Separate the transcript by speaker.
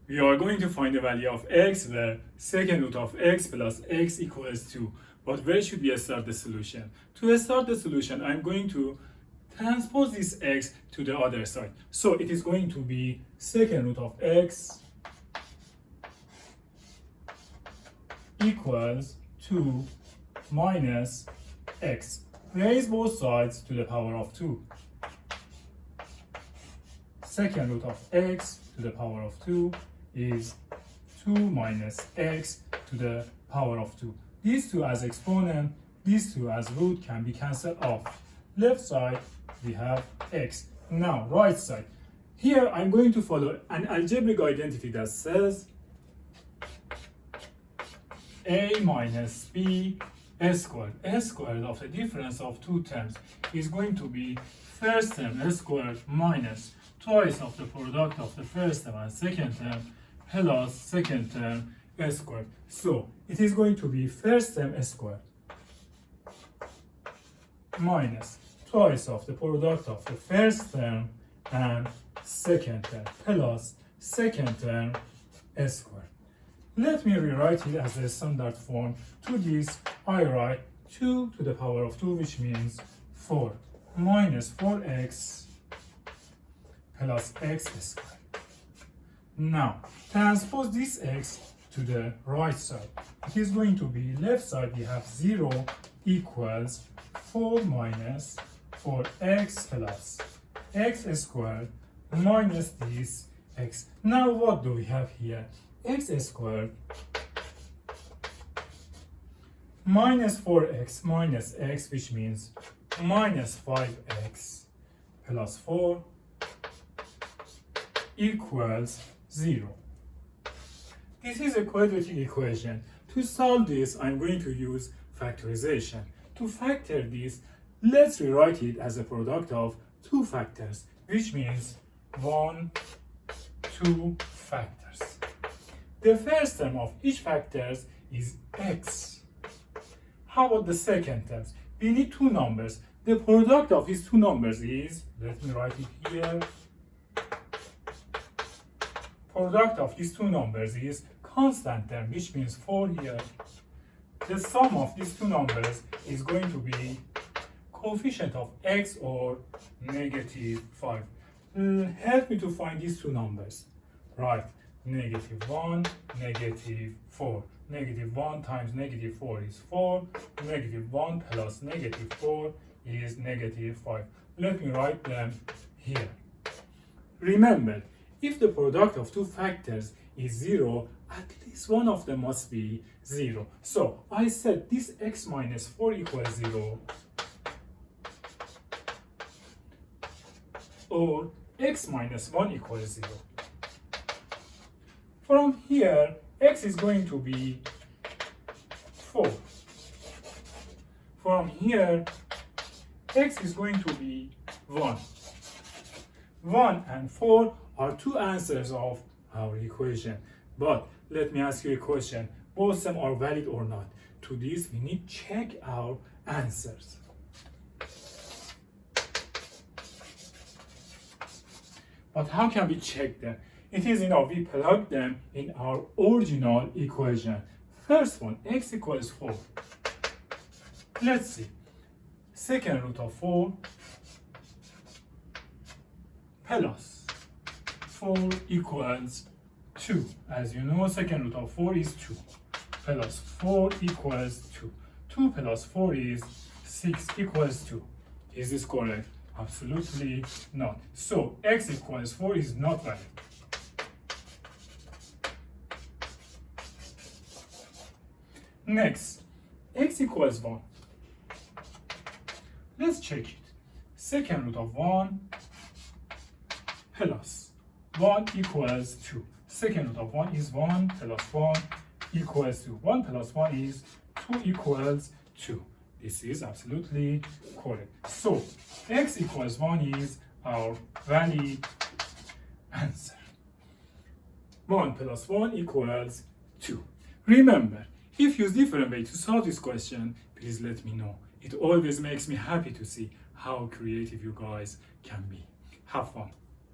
Speaker 1: we are going to find the value of x where second root of x plus x equals 2. But where should we start the solution? To start the solution, I'm going to transpose this x to the other side. So it is going to be second root of x equals 2 minus x. Raise both sides to the power of 2. Second root of x to the power of 2 is 2 minus x to the power of 2. These two as exponent, these two as root can be cancelled off. Left side, we have x. Now, right side. Here, I'm going to follow an algebraic identity that says a minus b s squared. S squared of the difference of two terms is going to be first term s squared minus twice of the product of the first term and second term plus second term s squared. So it is going to be first term s squared minus twice of the product of the first term and second term plus second term s squared. Let me rewrite it as a standard form. To this, I write 2 to the power of 2, which means 4 minus 4x plus x squared. Now, transpose this x to the right side. It is going to be left side, we have 0 equals 4 minus 4x plus x squared minus this x. Now, what do we have here? X squared minus 4x minus x, which means minus 5x plus 4 equals 0. This is a quadratic equation. To solve this, I'm going to use factorization. To factor this, let's rewrite it as a product of two factors, which means 1, 2 factors. The first term of each factor is x. How about the second term? We need two numbers. The product of these two numbers is, let me write it here. Product of these two numbers is constant term, which means 4 here. The sum of these two numbers is going to be coefficient of x or negative 5. Help me to find these two numbers. Right. Negative 1, negative 4. Negative 1 times negative 4 is 4. Negative 1 plus negative 4 is negative 5. Let me write them here. Remember, if the product of two factors is 0, at least one of them must be 0. So, I said this x minus 4 equals 0. Or x minus 1 equals 0. From here, x is going to be 4. From here, x is going to be 1. 1 and 4 are two answers of our equation. But let me ask you a question. Both of them are valid or not? To this, we need to check our answers. But how can we check them? It is we plug them in our original equation. First one, x equals 4. Let's see. Second root of 4 plus 4 equals 2. As you know, second root of 4 is 2. Plus 4 equals 2. 2 plus 4 is 6 equals 2. Is this correct? Absolutely not. So, x equals 4 is not valid. Next, x equals 1. Let's check it. Second root of 1 plus 1 equals 2. Second root of 1 is 1 plus 1 equals 2. 1 plus 1 is 2 equals 2. This is absolutely correct. So, x equals 1 is our valid answer. 1 plus 1 equals 2. Remember, if you use different way to solve this question, please let me know. It always makes me happy to see how creative you guys can be. Have fun.